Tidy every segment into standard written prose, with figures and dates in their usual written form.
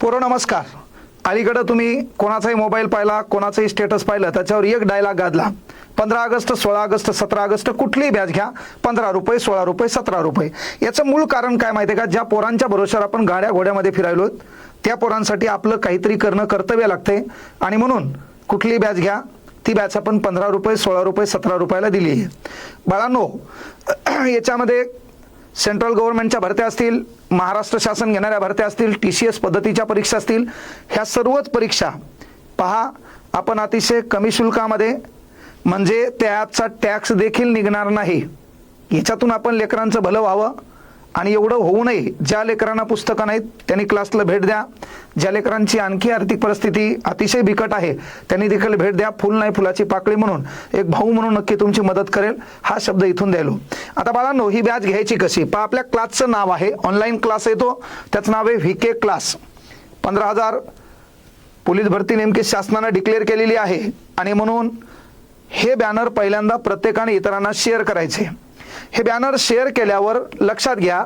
पोरो नमस्कार. अलीकडे तुम्ही कोणाचाही मोबाईल पाहिला, कोणाचाही स्टेटस पाहिलं, त्याच्यावर एक डायलॉग गाजला. 15 ऑगस्ट, 16 ऑगस्ट, 17 ऑगस्ट कुठलीही बॅच घ्या, 15 रुपये, 16 रुपये, 17 रुपये. याचं मूळ कारण काय माहिती आहे का? ज्या पोरांच्या भरोश्यावर आपण गाड्या घोड्यामध्ये फिरायलो, त्या पोरांसाठी आपलं काहीतरी करणं कर्तव्य लागते. आणि म्हणून कुठलीही बॅच घ्या, ती बॅच आपण 15 रुपये, 16 रुपये, 17 रुपयाला दिली आहे. बाळांनो, याच्यामध्ये सेंट्रल गव्हर्नमेंटच्या भरत्या असतील, महाराष्ट्र शासन घेणाऱ्या भरत्या असतील, TCS पद्धतीच्या परीक्षा असतील, ह्या सर्वच परीक्षा पहा आपण अतिशय कमी शुल्कामध्ये, म्हणजे त्याचा टॅक्स देखील निघणार नाही. याच्यातून आपण लेकरांचं भलं व्हावं. आणि एवढं होऊ नये, ज्या लेकरांना पुस्तकं नाहीत त्यांनी क्लासला भेट द्या. ज्या लेकरांची आणखी आर्थिक परिस्थिती अतिशय बिकट आहे त्यांनी देखील भेट द्या. फुल नाही फुलाची पाकळी म्हणून एक भाऊ म्हणून नक्की तुमची मदत करेल, हा शब्द इथून द्यायलो. आता बाळांनो, ही बॅच घ्यायची कशी? पहा, आपल्या क्लासचं नाव आहे, ऑनलाईन क्लास येतो, त्याचं नाव आहे VK क्लास. 15,000 पोलीस भरती नेमकी शासनाने डिक्लेअर केलेली आहे. आणि म्हणून हे बॅनर पहिल्यांदा प्रत्येकाने इतरांना शेअर करायचे. हे बॅनर शेअर केल्यावर लक्षात घ्या,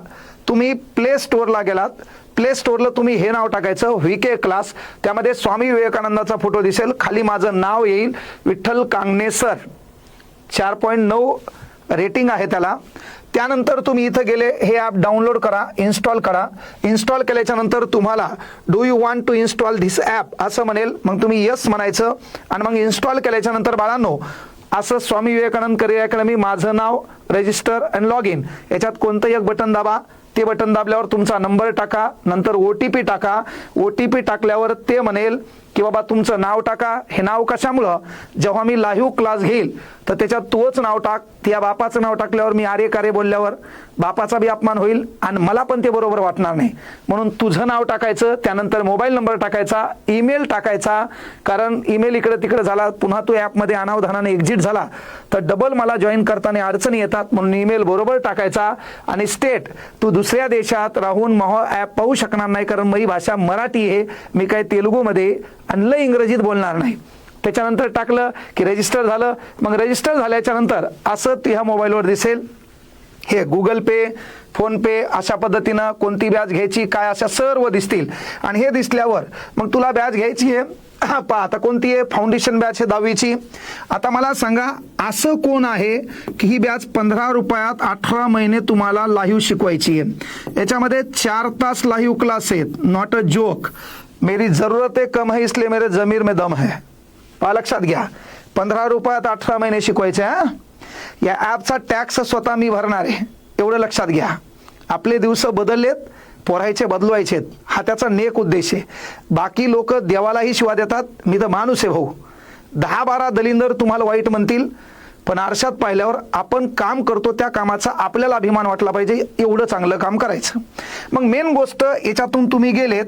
तुम्ही प्ले स्टोअरला गेलात, प्ले स्टोअरला तुम्ही हे नाव टाकायचं VK क्लास. त्यामध्ये स्वामी विवेकानंदाचा फोटो दिसेल, खाली माझं नाव येईल, विठ्ठल कांगणे सर. 4.9 रेटिंग आहे त्याला. त्यानंतर तुम्ही इथं गेले, हे ॲप डाउनलोड करा, इन्स्टॉल करा. इन्स्टॉल केल्याच्या नंतर तुम्हाला do you want to install this app असं म्हणेल, मग तुम्ही यस म्हणायचं. आणि मग इन्स्टॉल केल्याच्या नंतर बाळांनो, असं स्वामी विवेकानंद करिअर अकॅडमी, माझं नाव, रजिस्टर अँड लॉग इन, याच्यात कोणतं एक बटन दाबा. ते बटन दाबल्यावर तुमचा नंबर टाका, नंतर OTP टाका. OTP टाकल्यावर ते म्हणेल की बाबा तुमचं नाव टाका. हे नाव कशामुळं? जेव्हा मी लाईव्ह क्लास घेईल तर त्याच्यात तोच नाव टाक. त्या बापाचं नाव टाकल्यावर मी आरे कारे बोलल्यावर बापाचा बी अपमान होईल आणि मला पण ते बरोबर वाटणार नाही. म्हणून तुझं नाव टाकायचं, त्यानंतर मोबाईल नंबर टाकायचा, ईमेल टाकायचा. कारण ईमेल इकडे तिकडे झाला, पुन्हा तू ॲपमध्ये अनावधानाने एक्झिट झाला तर डबल मला जॉईन करताना अडचणी येतात, म्हणून ईमेल बरोबर टाकायचा. आणि स्टेट, तू दुसऱ्या देशात राहून ॲप पाहू शकणार नाही, कारण माझी भाषा मराठी आहे, मी काय तेलुगूमध्ये आणि लय इंग्रजीत बोलणार नाही. त्याच्यानंतर टाकलं की रजिस्टर झालं. मग रजिस्टर झाल्याच्या नंतर असं ह्या मोबाईलवर दिसेल, हे गुगल पे, फोन पे, अशा पद्धतीनं कोणती बॅच घ्यायची काय, अशा सर्व दिसतील. आणि हे दिसल्यावर मग तुला बॅच घ्यायची आहे. पहा आता कोणती आहे? फाउंडेशन बॅच आहे 10वीची. आता मला सांगा, असं कोण आहे की ही बॅच 15 रुपयात 18 महिने तुम्हाला लाईव्ह शिकवायची आहे? याच्यामध्ये 4 तास लाईव्ह क्लास आहेत, नॉट अ जोक. मेरी जरूरत है कम है इसलिए मेरे जमीर में दम है. पहा, लक्षात घ्या, 15 रुपयात 18 महिने शिकवायचे. या ॲपचा टॅक्स स्वतः मी भरणार आहे, एवढं लक्षात घ्या. आपले दिवस बदललेत, पोरायचे बदलवायचेत, हा त्याचा नेक उद्देश आहे. बाकी लोक देवालाही शिवा देतात, मी तर माणूस आहे भाऊ. 10-12 दलिंदर तुम्हाला वाईट म्हणतील, पण आरशात पाहिल्यावर आपण काम करतो त्या कामाचा आपल्याला अभिमान वाटला पाहिजे, एवढं चांगलं काम करायचं. मग मेन गोष्ट, याच्यातून तुम्ही गेलेत,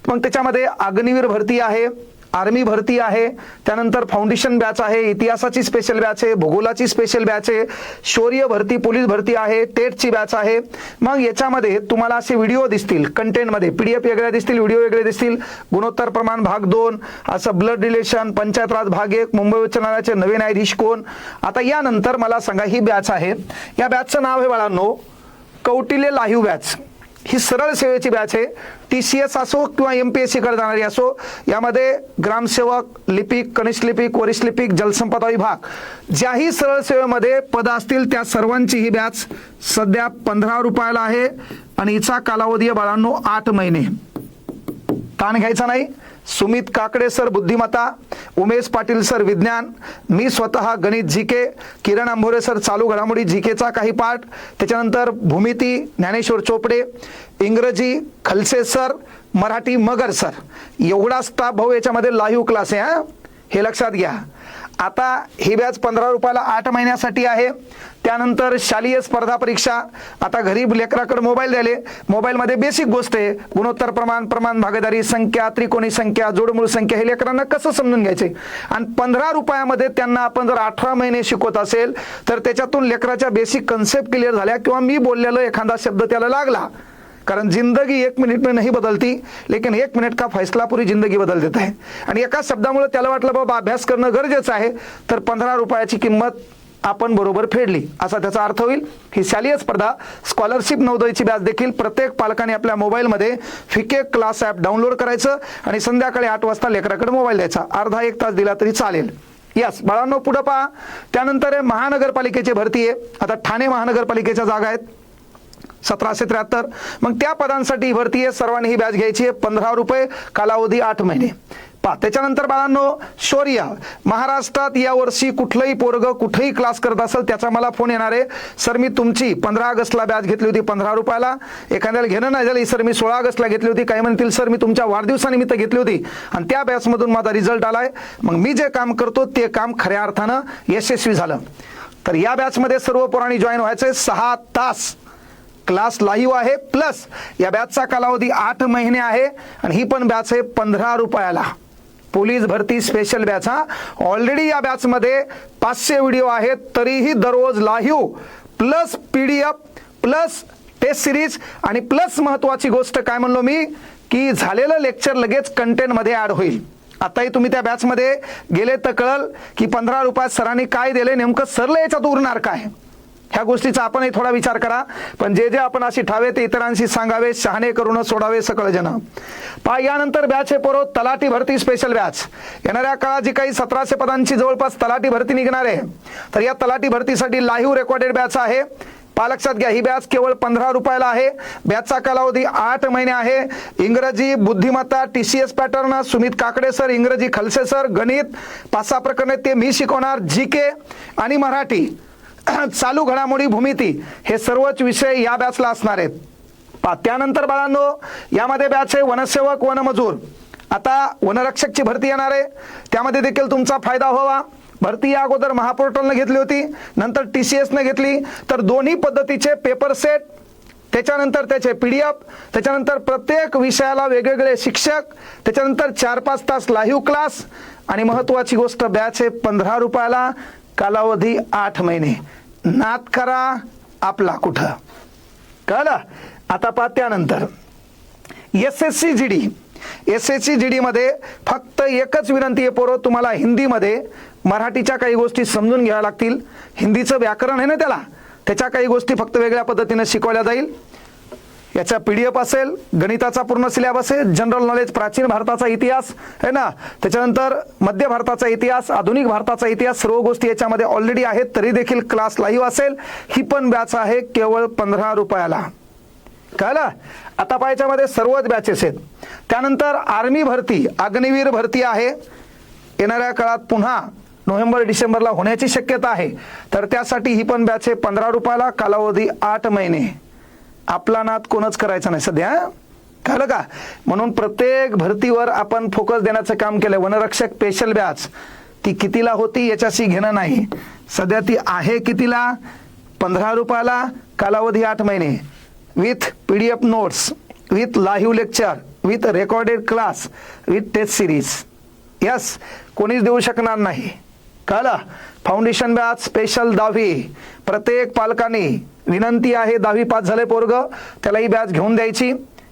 मग त्याच्यामध्ये अग्निवीर भरती आहे, आर्मी भरती आहे, त्यानंतर फाउंडेशन बॅच आहे, इतिहासाची स्पेशल बॅच आहे, भूगोलाची स्पेशल बॅच आहे, शौर्य भरती, पोलीस भरती आहे, टेटची बॅच आहे. मग याच्यामध्ये तुम्हाला असे व्हिडिओ दिसतील, कंटेंटमध्ये PDF वेगळे दिसतील, व्हिडिओ वेगळे दिसतील. गुणोत्तर प्रमाण भाग 2, असं ब्लड रिलेशन, पंचायत राज भाग 1, मुंबई उच्च न्यायालयाचे नवे न्यायाधीश कोण. आता यानंतर मला सांगा, ही बॅच आहे, या बॅचचं नाव आहे बाळांनो कौटिल्य लाईव्ह बॅच. ही सरळ सेवेची बॅच आहे. TCS असो किंवा MPSC कडे जाणारी असो, यामध्ये ग्रामसेवक, लिपिक, कनिष्ठ लिपिक, वरिष्ठ लिपिक, जलसंपदा विभाग, ज्याही सरळ सेवेमध्ये पद असतील त्या सर्वांची ही बॅच सध्या 15 रुपयाला आहे. आणि हिचा कालावधी आहे बाळांनो 8 महिने. ताण घ्यायचा नाही. सुमित काकडे सर बुद्धिमत्ता, उमेश पाटील सर विज्ञान, मी स्वतः गणित GK, किरण आंभोरे सर चालू घडामोडी GKचा काही पार्ट, त्याच्यानंतर भूमिती ज्ञानेश्वर चोपडे, इंग्रजी खलसे सर, मराठी मगर सर, एवढा स्टाफ भाऊ याच्यामध्ये लाईव्ह क्लास आहे. हे लक्षात घ्या. आता ही बॅच 15 रुपयाला 8 महिन्यासाठी आहे. त्यानंतर शालेय स्पर्धा परीक्षा. आता गरीब लेकराकडे मोबाईल द्याले, मोबाईलमध्ये बेसिक गोष्ट आहे, गुणोत्तर प्रमाण, प्रमाण भागीदारी, संख्या, त्रिकोणी संख्या, जोडमूळ संख्या, हे लेकरांना कसं समजून घ्यायचे. आणि 15 रुपयामध्ये त्यांना आपण जर 18 महिने शिकवत असेल तर त्याच्यातून लेकराच्या बेसिक कन्सेप्ट क्लिअर झाल्या, किंवा मी बोललेलं एखादा शब्द त्याला लागला. कारण जिंदगी 1 मिनिट में नहीं बदलती, लेकिन 1 मिनिट का फैसला पूरी जिंदगी बदल देता है. आणि एका शब्दामुळे त्याला वाटलं बाबा अभ्यास करणं गरजेचं आहे, तर 15 रुपयाची किंमत आपण बरोबर फेडली असा त्याचा अर्थ होईल. ही शालेय स्पर्धा स्कॉलरशिप नवोदयची बॅच देखील प्रत्येक पालकाने आपल्या मोबाईलमध्ये फिके क्लास ॲप डाउनलोड करायचं आणि संध्याकाळी 8 वाजता लेकराकडे मोबाईल द्यायचा. अर्धा एक तास दिला तरी चालेल. यस बाळांनो, पुढे पहा. त्यानंतर आहे महानगरपालिकेची भरती आहे. आता ठाणे महानगरपालिकेच्या जागा आहेत 1773. मग त्या पदांसाठी भरती आहे. सर्वांनी ही बॅच घ्यायची आहे. 15 रुपये, कालावधी 8 महिने. त्याच्यानंतर बाळांनो, शौर्य महाराष्ट्रात यावर्षी कुठलंही पोरग कुठेही क्लास करत असेल त्याचा मला फोन येणार आहे. सर मी तुमची 15 ऑगस्टला बॅच घेतली होती 15 रुपयाला. एखाद्याला घेणं नाही झालं, सर मी 16 ऑगस्टला घेतली होती. काही म्हणतील सर मी तुमच्या वाढदिवसानिमित्त घेतली होती आणि त्या बॅचमधून माझा रिझल्ट आलाय. मग मी जे काम करतो ते काम खऱ्या अर्थानं यशस्वी झालं. तर या बॅचमध्ये सर्व पोरांनी जॉईन व्हायचंय. 6 तास क्लास लाईव्ह आहे, प्लस या बॅचचा कालावधी 8 महिने आहे आणि ही पण बॅच आहे 15 रुपयाला. पोलीस भरती स्पेशल बॅच. हा ऑलरेडी या बॅच मध्ये 500 व्हिडिओ आहेत. तरीही दररोज live plus PDF plus test series आणि प्लस महत्वाची गोष्ट काय म्हणलो मी की झालेलं लेक्चर लगेच कंटेंट मध्ये ऍड होईल. आताही तुम्ही त्या बॅच मध्ये गेले तर कळल की 15 रुपयात सरांनी काय दिले, नेमकं सरलं याच्यात उरणार काय. ह्या गोष्टीचा आपणही थोडा विचार करा. पण जे जे आपण अशी ठावे ते इतरांशी सांगावे, शहाणे करून सोडावे सकळ जन. यानंतर बॅच आहे पोरो तलाठी भरती स्पेशल बॅच. येणाऱ्या काळात जी काही 1700 पदांची जवळपास तलाठी भरती निघणार आहे, तर या तलाठी भरतीसाठी लाईव्ह रेकॉर्डेड बॅच आहे. लक्षात घ्या, ही बॅच केवळ 15 रुपयाला आहे. बॅचचा कालावधी 8 महिने आहे. इंग्रजी, बुद्धिमत्ता, TCS pattern, Sumit Kakade sir, इंग्रजी खलसे सर, गणित 5-6 प्रकरणे ते मी शिकवणार, GK आणि मराठी, चालू घडामोडी, भूमिती हे सर्वच विषय या बॅचला असणार आहेत. त्यानंतर बाळांनो, यामध्ये बॅच आहे वनसेवक वनमजूर. आता वनरक्षकची भरती येणार आहे, त्यामध्ये देखील तुमचा फायदा व्हावा. भरती या अगोदर महापोर्टलने घेतली होती, नंतर TCS ने घेतली. तर दोन्ही पद्धतीचे पेपर सेट, त्याच्यानंतर त्याचे PDF, त्याच्यानंतर प्रत्येक विषयाला वेगवेगळे शिक्षक, त्याच्यानंतर 4-5 तास लाईव्ह क्लास आणि महत्वाची गोष्ट बॅच आहे 15 रुपयाला, कालावधी 8 महिने. नाद करा आपला कुठं कळलं. आता त्यानंतर SSC GD मध्ये फक्त एकच विनंती आहे पोरो, तुम्हाला हिंदीमध्ये मराठीच्या काही गोष्टी समजून घ्याव्या लागतील. हिंदीचं व्याकरण आहे ना त्याच्या काही गोष्टी फक्त वेगळ्या पद्धतीने शिकवल्या जाईल. याचा PDF असेल, गणिताचा पूर्ण सिलेबस आहे, जनरल नॉलेज, प्राचीन भारताचा इतिहास आहे ना, त्याच्यानंतर मध्य भारताचा इतिहास, आधुनिक भारताचा इतिहास, सर्व गोष्टी याच्यामध्ये ऑलरेडी आहेत. तरी देखील क्लास लाईव्ह असेल. ही पण बॅच आहे केवळ 15 रुपयाला. कळलं. आता याच्यामध्ये सर्वच बॅचेस आहेत. त्यानंतर आर्मी भरती, अग्निवीर भरती आहे. येणाऱ्या काळात पुन्हा नोव्हेंबर-डिसेंबरला होण्याची शक्यता आहे. तर त्यासाठी ही पण बॅच आहे 15 रुपयाला, कालावधी 8 महिने. आपला नाद कोणच करायचा नाही सध्या, कळलं का. म्हणून प्रत्येक भरतीवर आपण फोकस देण्याचं काम केलंय. वनरक्षक स्पेशल बॅच ती कितीला होती याच्याशी घेणं नाही. सध्या ती आहे कितीला, 15 रुपयाला, कालावधी 8 महिने, with PDF notes, with live lecture, with recorded class, with test series. Yes, कोणीच देऊ शकणार नाही, कळलं. फाउंडेशन बॅच स्पेशल 10वी. प्रत्येक पालकांनी विनंती आहे, 10वी पास झाले पोरग त्याला ही बॅच घेऊन द्यायची,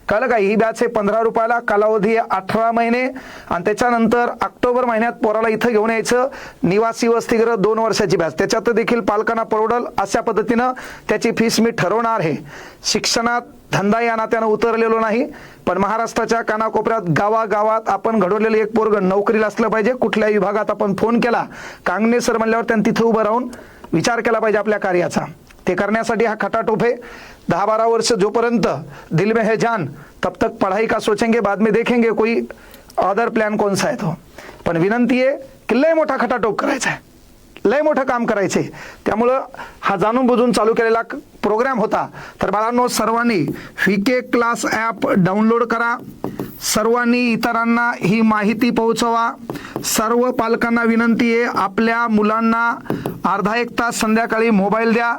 कळलं का. ही बॅच आहे 15 रुपयाला, कालावधी 18 महिने. आणि त्याच्यानंतर ऑक्टोबर महिन्यात पोराला इथं घेऊन यायचं, निवासी वसतिगृह 2 वर्षाची बॅच. त्याच्यात देखील पालकांना परवडल अशा पद्धतीनं त्याची फीस मी ठरवणार आहे. शिक्षणात धंदा या नात्यानं उतरलेलो नाही, पण महाराष्ट्राच्या कानाकोपऱ्यात गावागावात आपण घडवलेलं एक पोरग नोकरीला असलं पाहिजे. कुठल्याही विभागात आपण फोन केला, कांगणे सर म्हणल्यावर त्यांनी तिथं उभं राहून विचार केला पाहिजे आपल्या कार्याचा. ते करण्यासाठी हा खटाटोप आहे. 10-12 वर्ष जोपर्यंत दिल में है जान तब तक पढ़ाई का सोचेंगे, बाद में देखेंगे कोई अदर प्लॅन कोणसा आहे तो. पण विनंती आहे की लय मोठा खटाटोप करायचा आहे, लय मोठं काम करायचे. त्यामुळं हा जाणून बुजून चालू केलेला प्रोग्राम होता. तर बाळांनो, सर्वांनी फिके क्लास ॲप डाउनलोड करा. सर्वांनी इतरांना ही माहिती पोहोचवा. सर्व पालकांना विनंती आहे, आपल्या मुलांना अर्धा एक तास संध्याकाळी मोबाईल द्या.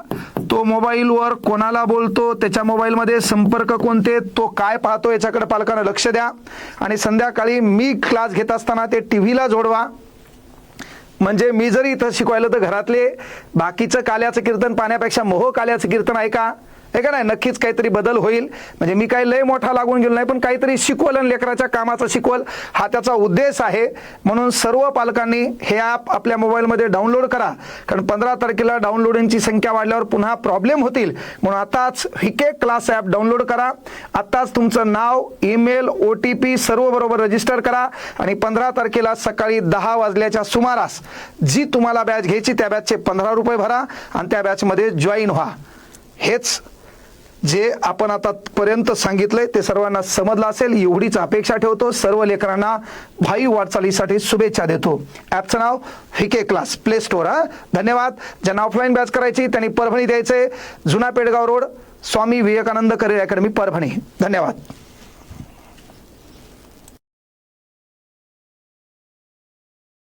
तो मोबाईलवर कोणाला बोलतो, त्याच्या मोबाईलमध्ये संपर्क कोणते, तो काय पाहतो याच्याकडे पालकांना लक्ष द्या. आणि संध्याकाळी मी क्लास घेत असताना ते टीव्हीला जोडवा. म्हणजे मी जरी इथं शिकवायला तर घरातले बाकीचं काल्याचं कीर्तन पाहण्यापेक्षा मोह काल्याचं कीर्तन ऐका. हे का नाही, नक्कीच काहीतरी बदल होईल. म्हणजे मी काही लय मोठा लागून गेलो नाही, पण काहीतरी शिकवल आणि लेकराच्या कामाचं शिकवल हा त्याचा उद्देश आहे. म्हणून सर्व पालकांनी हे ॲप आपल्या मोबाईलमध्ये डाउनलोड करा, कारण 15 तारखेला डाउनलोडिंगची संख्या वाढल्यावर पुन्हा प्रॉब्लेम होतील. म्हणून आताच व्हीके क्लास ॲप डाउनलोड करा. आताच तुमचं नाव, ईमेल, OTP सर्व बरोबर रजिस्टर करा आणि 15 तारखेला सकाळी 10 वाजल्याच्या सुमारास जी तुम्हाला बॅच घ्यायची त्या बॅचचे 15 रुपये भरा आणि त्या बॅचमध्ये जॉईन व्हा. हेच जे आपण आतापर्यंत सांगितलंय ते सर्वांना समजलं असेल एवढीच अपेक्षा ठेवतो. सर्व लेकरांना भावी वाटचालीसाठी शुभेच्छा देतो. ॲपचं नाव व्हीके क्लास, प्ले स्टोअर. धन्यवाद. ज्यांना ऑफलाईन बॅच करायची त्यांनी परभणी द्यायचे, जुना Pedgaon road, Swami Vivekananda career academy, Parbhani. धन्यवाद.